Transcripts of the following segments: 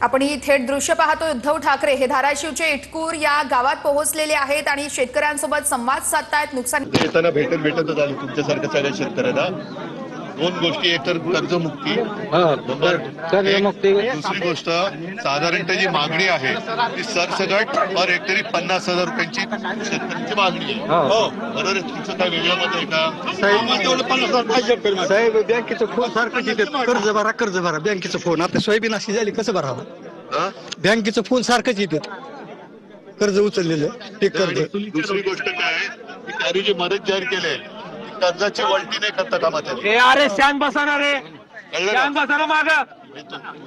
आपण ही थेट दृश्य पाहतोय। उद्धव ठाकरे हे धाराशिवचे इटकूर या गावात पोहोचलेले आहेत आणि शेतकऱ्यांसोबत संवाद साधतायत। नुकसान येताना भेटतच आली तुमच्यासारख्या सगळ्या शेतकऱ्यांना। दोन गोष्टी, एक तर कर्जमुक्ती, दुसरी गोष्ट साधारणतः जी मागणी आहे ती सरसगट और एकतरी 50,000 रुपयांची शेतकऱ्यांची मागणी आहे। बरोबर आहे, तुमचं काय वेगळं मत आहे का? साहेब बँकेचं फोन सारखं तिथे कर्ज भरा बँकेचं फोन। आता सोयाबीन अशी झाली, कसं भरावं? बँकेचं फोन सारखंच येते, कर्ज उचललेलं ते कर्ज। दुसरी गोष्ट काय, त्यांनी जी मदत जाहीर केली कर्जाची वळती नाही करता कामा त्याने। अरे शान बसा ना रे, शान बसा ना, माग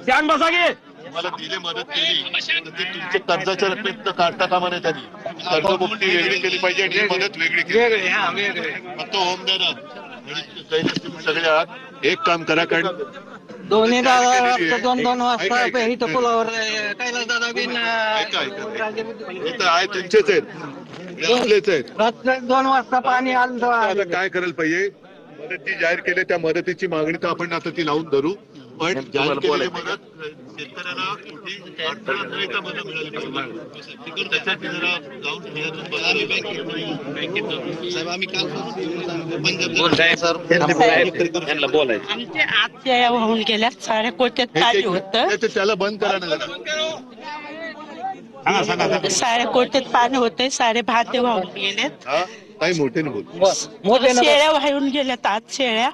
शान बसा गे। तुम्हाला दिले मदत केली तर ती तुमच्या कर्जाच्या रकमेत काढता कामा नये त्यांनी। कर्जमुक्ती वेगळी केली पाहिजे आणि ही मदत वेगळी केली पाहिजे। फक्त होम द्या ना, सगळे आहात एक काम करा, कारण दोन वाजता इथं पुलावर कैलास दादा बिन आहे, तुमचेच आहेत, आपलेच आहेत। 2 वाजता पाणी आलं। आता काय करायला पाहिजे, मदत जी जाहीर केली त्या मदतीची मागणी तर आपण आता ती लावून धरू, पण जाहीर केलेली मदत शेतकऱ्यांना कुठे अडथळा न येता मदत मिळाली पाहिजे। त्यासाठी जरा जाऊन आमचे आजच्या वाहून गेल्या साऱ्या कोट्यात पाणी होतं, त्याला बंद करा ना जरा। साऱ्या कोट्यात पाणी होतंय, सारे भाते वाहून गेलेत, काही मोठे बोल, शेळ्या वाहून गेल्यात। आज शेळ्या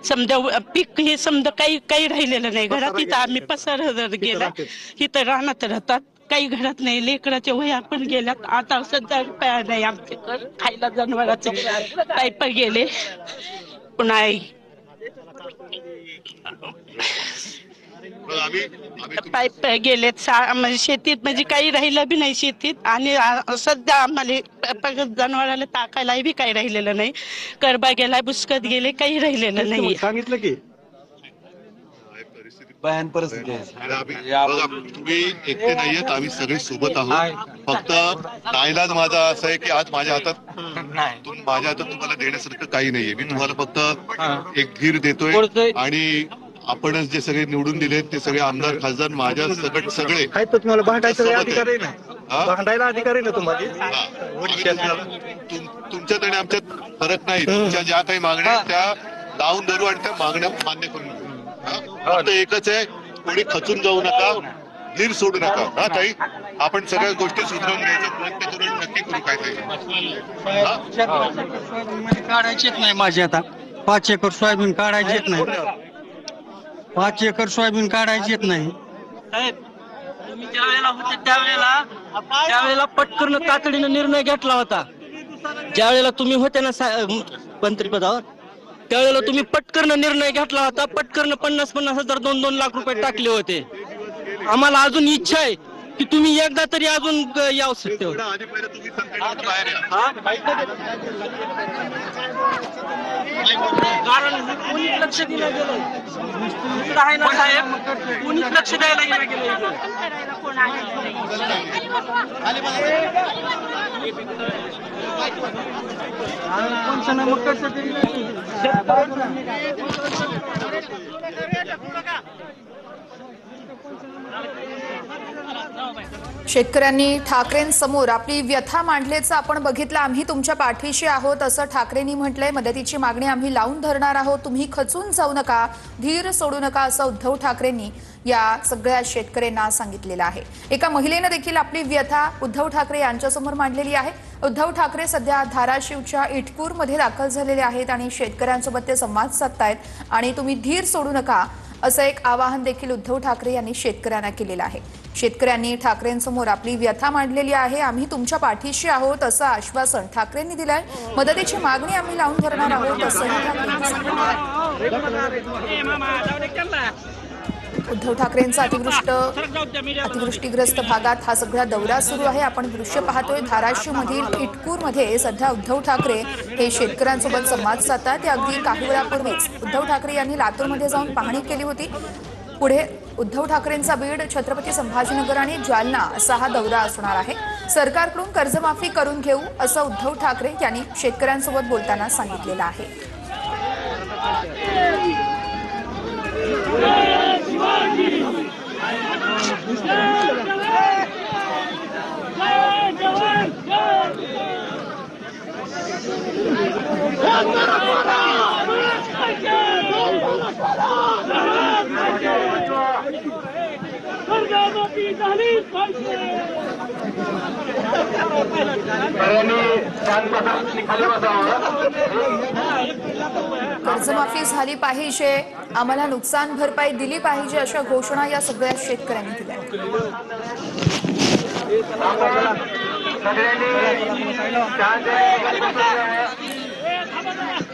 समजा पीक हे समजा काही राहिलेलं नाही घरात। इथं आम्ही पसार गेला, इथं रानात राहतात, काही घरात नाही। लेकराच्या वह्या पण गेल्यात, आता सध्या रुपया नाही आमच्याकडे खायला, जनावरांचे पाईप गेले नाही, पाईप गेलेत। म्हणजे शेतीत म्हणजे काही राहिलं बी नाही शेतीत, आणि सध्या आम्हाला जनावराला टाकायला बी काही राहिलेलं नाही। करबा गेलाय, बुसकत गेले, काही राहिलेलं नाही। सांगितलं की भयान परिस्थिती आहे। तुम्ही एकटे नाहीयेत, आम्ही सगळे सोबत आहोत। फक्त नाईलाज माझा असं आहे की आज माझ्या हातात तुम्हाला देण्यासारखं काही नाहीये। मी तुम्हाला फक्त एक धीर देतोय, आणि आपणच जे सगळे निवडून दिलेत ते सगळे आमदार खासदार माझ्या सकट सगळे आहेत, तर तुम्हाला भांडायचा अधिकार आहे ना, भांडायला अधिकार आहे ना तुम्हाला। तुमच्यात आणि आमच्यात फरक नाही, तुमच्या ज्या काही मागण्या आहेत त्या लावून धरू आणि त्या मागण्या मान्य करून घेऊ। फक्त एकच आहे, कोणी खचून जाऊ नका, धीर सोडू नका। हा ताई, आपण सगळ्या गोष्टी सुधारून घ्यायचा प्रयत्न करून नक्की करू। काय ताई, काढायचीच नाही माझी आता 5 एकर सोयाबीन काढायची येत नाही, 5 एकर सोयाबीन काढायची येत नाही। साहेब तुम्ही ज्या वेळेला होते त्यावेळेला पटकन तातडीने निर्णय घेतला होता। ज्या वेळेला तुम्ही होते ना मंत्रिपदावर, त्यावेळेला तुम्ही पटकन निर्णय घेतला होता। पटकन 50,000 2-2 लाख रुपये टाकले होते। आम्हाला अजून इच्छा आहे की तुम्ही एकदा तरी अजून यावं सत्तेवर। कारण कोणीच लक्ष दिलं गेलं आहे ना साहेब, कोणीच लक्ष द्यायला गेलं। शेतकऱ्यांनी ठाकरेंसमोर आपली व्यथा मांडल्याचं आपण बघितलं। आम्ही तुमच्या पाठीशी आहोत असं ठाकरेंनी म्हटलंय। मदतीची मागणी आम्ही लावून धरणार आहोत, तुम्ही खचून जाऊ नका, धीर सोडू नका असं उद्धव ठाकरेंनी या सगळ्या शेतकऱ्यांना सांगितलेलं आहे। एका महिलेने देखील आपली व्यथा उद्धव ठाकरे यांच्यासमोर मांडलेली आहे। उद्धव ठाकरे सध्या धाराशिवच्या इटकूरमध्ये दाखल झालेले आहेत आणि शेतकऱ्यांसोबत ते संवाद साधतायत, आणि तुम्ही धीर सोडू नका असं एक आवाहन देखील उद्धव ठाकरे यांनी शेतकऱ्यांना केलेलं आहे। शेतकऱ्यांनी ठाकरेंसमोर आपली व्यथा मांडलेली आहे। आम्ही तुमच्या पाठीशी आहोत असं आश्वासन ठाकरेंनी दिलंय। मदतीची मागणी आम्ही लावून धरणार आहोत असंही ठाकरेंनी सांगितलं। उद्धव ठाकरेंचा अतिवृष्टीग्रस्त भागात हा सगळा दौरा सुरू आहे। आपण दृश्य पाहतोय धाराशिवमधील इटकूरमध्ये सध्या उद्धव ठाकरे हे शेतकऱ्यांसोबत संवाद साधतात। ते अगदी काही वेळापूर्वीच उद्धव ठाकरे यांनी लातूरमध्ये जाऊन पाहणी केली होती। पुढे उद्धव ठाकरेंचा बीड, छत्रपती संभाजीनगर आणि जालना असा हा दौरा असणार आहे। सरकारकडून कर्जमाफी करून घेऊ असं उद्धव ठाकरे यांनी शेतकऱ्यांसोबत बोलताना सांगितलेलं आहे। कर्जमाफी झाली पाहिजे, आम्हाला नुकसान भरपाई दिली पाहिजे, अशा घोषणा या सगळ्या शेतकऱ्यांनी दिल्या.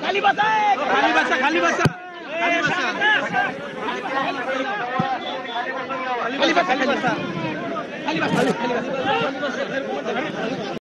खाली बसा खाली बसा खाली बसा खाली बसा खाली बसा